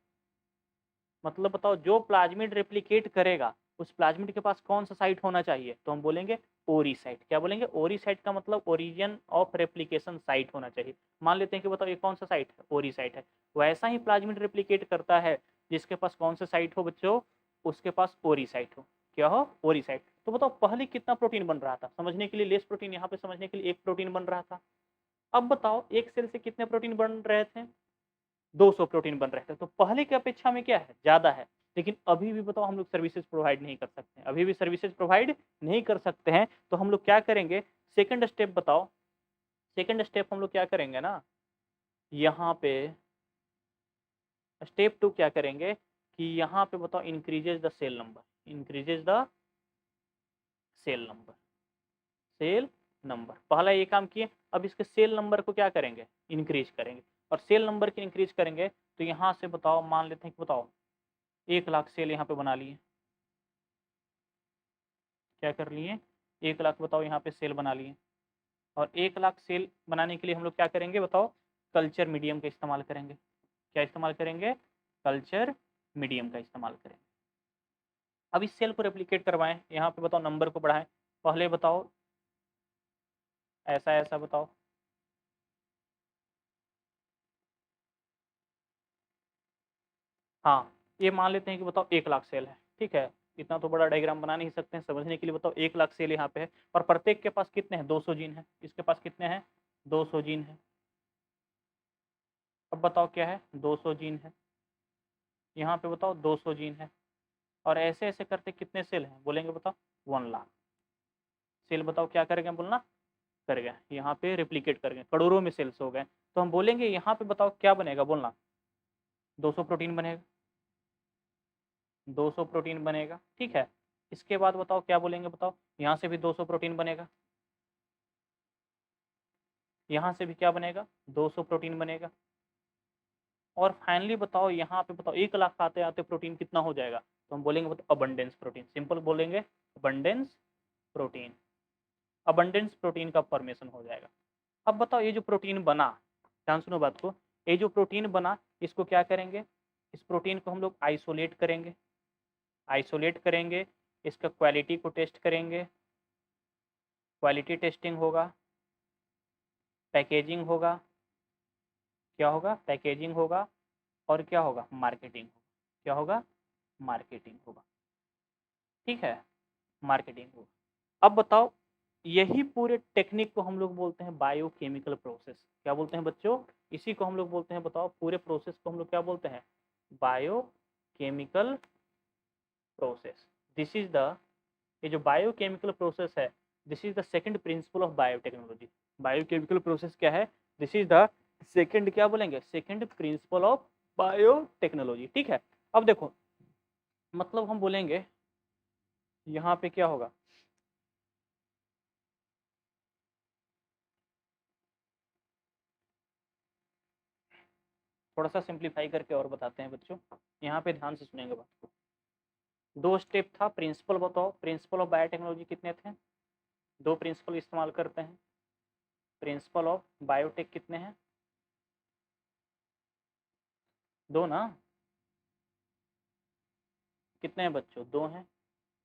मतलब बताओ जो प्लाज्मिड रेप्लिकेट करेगा उस प्लाज्मिड के पास कौन सा साइट होना चाहिए, तो हम बोलेंगे ओरी साइट। क्या बोलेंगे, ओरी साइट का मतलब ओरिजिन ऑफ रेप्लिकेशन साइट होना चाहिए। मान लेते हैं कि बताओ ये कौन सा साइट है, ओरी साइट है। वैसा ही प्लाज्मिड रेप्लिकेट करता है जिसके पास कौन सा साइट हो बच्चों, उसके पास ओरी साइट हो, क्या हो, ओरी साइट। तो बताओ पहले कितना प्रोटीन बन रहा था, समझने के लिए लेस प्रोटीन, यहाँ पे समझने के लिए एक प्रोटीन बन रहा था। अब बताओ एक सेल से कितने प्रोटीन बन रहे थे, 200 प्रोटीन बन रहे थे। तो पहले की अपेक्षा में क्या है, ज़्यादा है। लेकिन अभी भी बताओ हम लोग सर्विसेज प्रोवाइड नहीं कर सकते हैं, अभी भी सर्विसेज प्रोवाइड नहीं कर सकते हैं। तो हम लोग क्या करेंगे, सेकंड स्टेप बताओ, सेकंड स्टेप हम लोग क्या करेंगे ना, यहाँ पे स्टेप 2 क्या करेंगे कि यहाँ पे बताओ increases the cell number, increases the cell number, cell number. पहला ये काम किए, अब इसके सेल नंबर को क्या करेंगे, इंक्रीज करेंगे। और सेल नंबर की इंक्रीज करेंगे तो यहाँ से बताओ, मान लेते हैं कि बताओ 1,00,000 सेल यहाँ पे बना लिए। क्या कर लिए, 1,00,000 बताओ यहाँ पे सेल बना लिए। और 1,00,000 सेल बनाने के लिए हम लोग क्या करेंगे बताओ, कल्चर मीडियम का इस्तेमाल करेंगे। क्या इस्तेमाल करेंगे, कल्चर मीडियम का इस्तेमाल करेंगे। अब इस सेल को रेप्लिकेट करवाएं, यहाँ पे बताओ नंबर को बढ़ाएं। पहले बताओ ऐसा ऐसा बताओ, हाँ ये मान लेते हैं कि बताओ 1,00,000 सेल है, ठीक है। इतना तो बड़ा डायग्राम बना नहीं सकते हैं, समझने के लिए बताओ 1,00,000 सेल यहाँ पे है और प्रत्येक के पास कितने हैं, 200 जीन है। इसके पास कितने हैं, 200 जीन है। अब बताओ क्या है, 200 जीन है। यहाँ पे बताओ 200 जीन है। और ऐसे ऐसे करते कितने सेल हैं, बोलेंगे बताओ 1,00,000 सेल। बताओ क्या करेंगे, बोलना कर गए, यहाँ पे रिप्लीकेट कर गए, करोड़ों में सेल्स हो गए। तो हम बोलेंगे यहाँ पे बताओ क्या बनेगा, बोलना 200 प्रोटीन बनेगा, 200 प्रोटीन बनेगा, ठीक है। इसके बाद बताओ क्या बोलेंगे, बताओ यहाँ से भी 200 प्रोटीन बनेगा, यहाँ से भी क्या बनेगा, 200 प्रोटीन बनेगा। और फाइनली बताओ यहाँ पे बताओ 1,00,000 आते आते प्रोटीन कितना हो जाएगा, तो हम बोलेंगे बताओ अबंडेंस प्रोटीन। सिंपल बोलेंगे अबंडेंस प्रोटीन, अबंडेंस प्रोटीन का फॉर्मेशन हो जाएगा। अब बताओ ये जो प्रोटीन बना, ध्यान सुनो बात को, ये जो प्रोटीन बना इसको क्या करेंगे, इस प्रोटीन को हम लोग आइसोलेट करेंगे, आइसोलेट करेंगे, इसका क्वालिटी को टेस्ट करेंगे, क्वालिटी टेस्टिंग होगा, पैकेजिंग होगा, क्या होगा, पैकेजिंग होगा, और क्या होगा, मार्केटिंग होगा। क्या होगा, मार्केटिंग होगा, ठीक है, मार्केटिंग होगा। अब बताओ यही पूरे टेक्निक को हम लोग बोलते हैं बायोकेमिकल प्रोसेस। क्या बोलते हैं बच्चों, इसी को हम लोग बोलते हैं, बताओ पूरे प्रोसेस को हम लोग क्या बोलते हैं, biochemical process. This is the, ये जो बायोकेमिकल प्रोसेस है, this is the second principal of biotechnology. Biochemical process क्या है, दिस इज द सेकंड, क्या बोलेंगे, सेकंड प्रिंसिपल ऑफ बायोटेक्नोलॉजी, ठीक है। अब देखो मतलब हम बोलेंगे यहाँ पे क्या होगा, थोड़ा सा सिंप्लीफाई करके और बताते हैं बच्चों, यहाँ पे ध्यान से सुनेंगे बात को। 2 स्टेप था, प्रिंसिपल बताओ, प्रिंसिपल ऑफ बायोटेक्नोलॉजी कितने थे, 2 प्रिंसिपल इस्तेमाल करते हैं। प्रिंसिपल ऑफ बायोटेक कितने हैं, 2 ना, कितने हैं बच्चों, 2 हैं।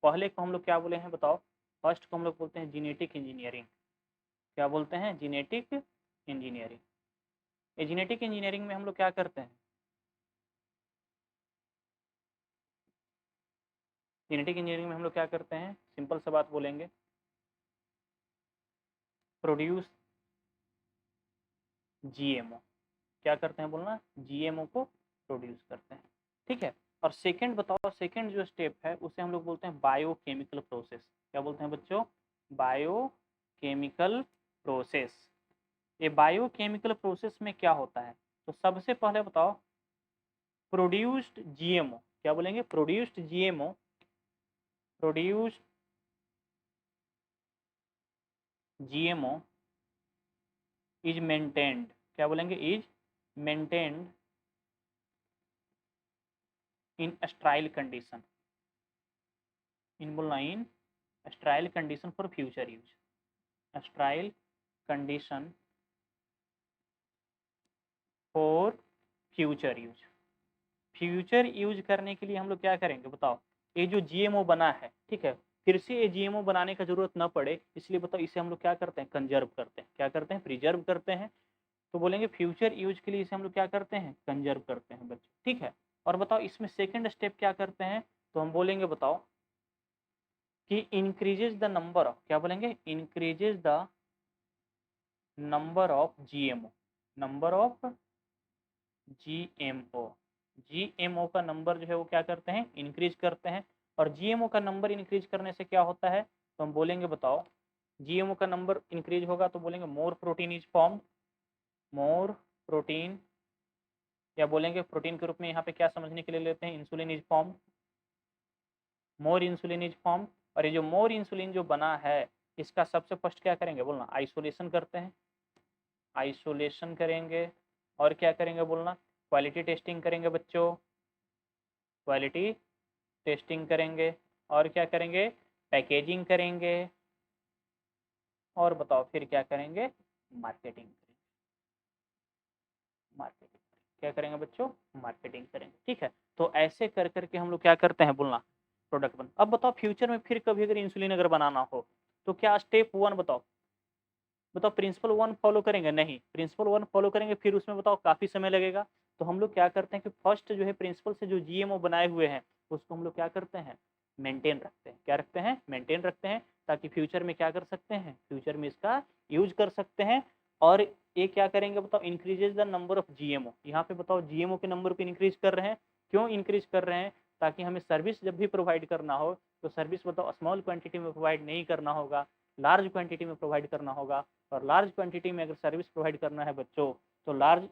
पहले को हम लोग क्या बोले हैं बताओ, फर्स्ट को हम लोग बोलते हैं जीनेटिक इंजीनियरिंग। क्या बोलते हैं, जीनेटिक इंजीनियरिंग। ये जीनेटिक इंजीनियरिंग में हम लोग क्या करते हैं, जेनेटिक इंजीनियरिंग में हम लोग क्या करते हैं, सिंपल सा बात बोलेंगे, प्रोड्यूस जीएमओ। क्या करते हैं बोलना, जीएमओ को प्रोड्यूस करते हैं, ठीक है। और सेकंड बताओ, सेकंड जो स्टेप है उसे हम लोग बोलते हैं बायोकेमिकल प्रोसेस। क्या बोलते हैं बच्चों, बायोकेमिकल प्रोसेस। ये बायोकेमिकल प्रोसेस में क्या होता है, तो सबसे पहले बताओ प्रोड्यूस्ड जीएमओ, क्या बोलेंगे, produced GMO, produced GMO is maintained. क्या बोलेंगे, is maintained in sterile condition, in बोलना, in sterile condition for future use, sterile condition for future use. Future use करने के लिए हम लोग क्या करेंगे बताओ, ये जो जीएमओ बना है, ठीक है, फिर से ये जीएमओ बनाने का जरूरत ना पड़े, इसलिए बताओ इसे हम लोग क्या करते हैं, कंजर्व करते हैं। क्या करते हैं, प्रिजर्व करते हैं। तो बोलेंगे फ्यूचर यूज के लिए इसे हम लोग क्या करते हैं, कंजर्व करते हैं बच्चों, ठीक है। और बताओ इसमें सेकंड स्टेप क्या करते हैं, तो हम बोलेंगे बताओ कि इंक्रीजेज द नंबर ऑफ, क्या बोलेंगे, increases the number of GMO, number of GMO, GMO का नंबर जो है वो क्या करते हैं, इंक्रीज करते हैं। और जीएमओ का नंबर इंक्रीज करने से क्या होता है, तो हम बोलेंगे बताओ जीएमओ का नंबर इंक्रीज होगा तो बोलेंगे more protein is form, more protein, या बोलेंगे प्रोटीन के रूप में यहाँ पे क्या समझने के लिए लेते हैं, insulin is form, more insulin is form. और ये जो मोर इंसुलिन जो बना है, इसका सबसे फर्स्ट क्या करेंगे बोलना, आइसोलेशन करते हैं, आइसोलेशन करेंगे, और क्या करेंगे बोलना, क्वालिटी टेस्टिंग करेंगे बच्चों, क्वालिटी टेस्टिंग करेंगे, और क्या करेंगे, पैकेजिंग करेंगे, और बताओ फिर क्या करेंगे, मार्केटिंग करेंगे, मार्केटिंग क्या करेंगे बच्चों, मार्केटिंग करेंगे। ठीक है, तो ऐसे कर करके हम लोग क्या करते हैं बोलना, प्रोडक्ट बन। अब बताओ फ्यूचर में फिर कभी अगर इंसुलिन अगर बनाना हो तो क्या स्टेप 1 बताओ, बताओ प्रिंसिपल 1 फॉलो करेंगे, नहीं प्रिंसिपल 1 फॉलो करेंगे फिर उसमें बताओ काफ़ी समय लगेगा। तो हम लोग क्या करते हैं कि फर्स्ट जो है प्रिंसिपल से जो जीएमओ बनाए हुए हैं उसको हम लोग क्या करते हैं, मेंटेन रखते हैं, क्या रखते हैं, मेंटेन रखते हैं, ताकि फ्यूचर में क्या कर सकते हैं, फ्यूचर में इसका यूज कर सकते हैं। और ये क्या करेंगे बताओ, increases the number of GMO, यहाँ पे बताओ जीएमओ के नंबर को इंक्रीज कर रहे हैं, क्यों इंक्रीज कर रहे हैं, ताकि हमें सर्विस जब भी प्रोवाइड करना हो तो सर्विस बताओ स्मॉल क्वांटिटी में प्रोवाइड नहीं करना होगा, लार्ज क्वांटिटी में प्रोवाइड करना होगा। और लार्ज क्वांटिटी में अगर सर्विस प्रोवाइड करना है बच्चों तो लार्ज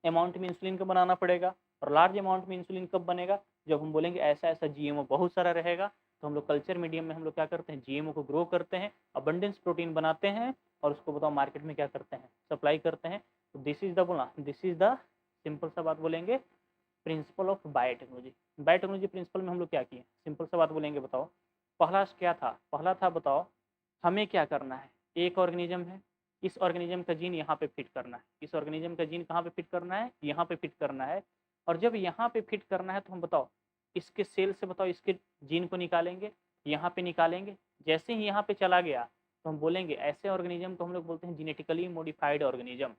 अमाउंट में इंसुलिन को बनाना पड़ेगा। और लार्ज अमाउंट में इंसुलिन कब बनेगा, जब हम बोलेंगे ऐसा ऐसा जीएमओ बहुत सारा रहेगा, तो हम लोग कल्चर मीडियम में हम लोग क्या करते हैं, जीएमओ को ग्रो करते हैं, अबंडेंस प्रोटीन बनाते हैं, और उसको बताओ मार्केट में क्या करते हैं, सप्लाई करते हैं। तो दिस इज द बोला, दिस इज द सिंपल सा बात बोलेंगे, principal of biotechnology. Biotechnology principle में हम लोग क्या किए, सिंपल सा बात बोलेंगे बताओ, पहला क्या था, पहला था बताओ हमें क्या करना है, एक ऑर्गेनिज्म है, इस ऑर्गेनिज्म का जीन यहाँ पे फिट करना है, इस ऑर्गेनिज्म का जीन कहाँ पे फिट करना है, यहाँ पे फिट करना है। और जब यहाँ पे फिट करना है तो हम बताओ इसके सेल से बताओ इसके जीन को निकालेंगे, यहाँ पे निकालेंगे, जैसे ही यहाँ पे चला गया तो हम बोलेंगे ऐसे ऑर्गेनिज्म को हम लोग बोलते हैं जेनेटिकली मॉडिफाइड ऑर्गेनिज्म।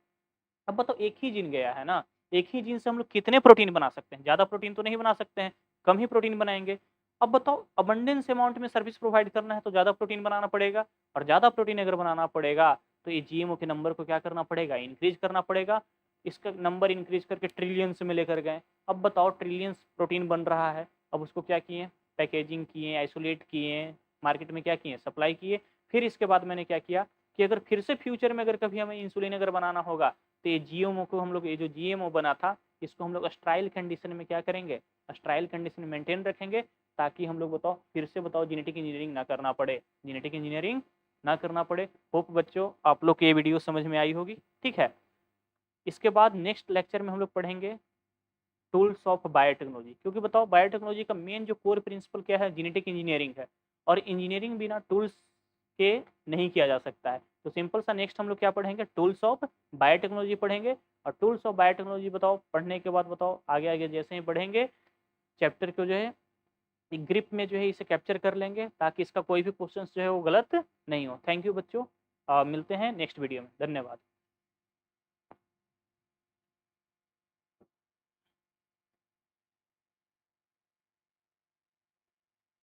अब बताओ एक ही जीन गया है ना, एक ही जीन से हम लोग कितने प्रोटीन बना सकते हैं, ज़्यादा प्रोटीन तो नहीं बना सकते हैं, कम ही प्रोटीन बनाएंगे। अब बताओ अबंडेंस अमाउंट में सर्विस प्रोवाइड करना है तो ज़्यादा प्रोटीन बनाना पड़ेगा, और ज़्यादा प्रोटीन अगर बनाना पड़ेगा तो ये जीएमओ के नंबर को क्या करना पड़ेगा, इंक्रीज करना पड़ेगा। इसका नंबर इंक्रीज करके ट्रिलियंस में लेकर गए। अब बताओ ट्रिलियंस प्रोटीन बन रहा है, अब उसको क्या किए, पैकेजिंग किए, आइसोलेट किए, मार्केट में क्या किए, सप्लाई किए। फिर इसके बाद मैंने क्या किया कि अगर फिर से फ्यूचर में अगर कभी हमें इंसुलिन अगर बनाना होगा तो ये जीएमओ को हम लोग, ये जो जीएमओ बना था इसको हम लोग स्ट्राइल कंडीशन में क्या करेंगे, स्ट्राइल कंडीशन में मेंटेन रखेंगे, ताकि हम लोग बताओ फिर से बताओ जेनेटिक इंजीनियरिंग ना करना पड़े, जेनेटिक इंजीनियरिंग ना करना पड़े। होप बच्चों आप लोग को ये वीडियो समझ में आई होगी। ठीक है, इसके बाद नेक्स्ट लेक्चर में हम लोग पढ़ेंगे टूल्स ऑफ बायोटेक्नोलॉजी, क्योंकि बताओ बायोटेक्नोलॉजी का मेन जो कोर प्रिंसिपल क्या है, जेनेटिक इंजीनियरिंग है, और इंजीनियरिंग बिना टूल्स के नहीं किया जा सकता है। तो सिंपल सा नेक्स्ट हम लोग क्या पढ़ेंगे, टूल्स ऑफ बायोटेक्नोलॉजी पढ़ेंगे। और टूल्स ऑफ बायोटेक्नोलॉजी बताओ पढ़ने के बाद बताओ आगे आगे जैसे ही बढ़ेंगे चैप्टर को जो है ग्रिप में जो है इसे कैप्चर कर लेंगे, ताकि इसका कोई भी क्वेश्चन जो है वो गलत नहीं हो। थैंक यू बच्चों, मिलते हैं नेक्स्ट वीडियो में, धन्यवाद।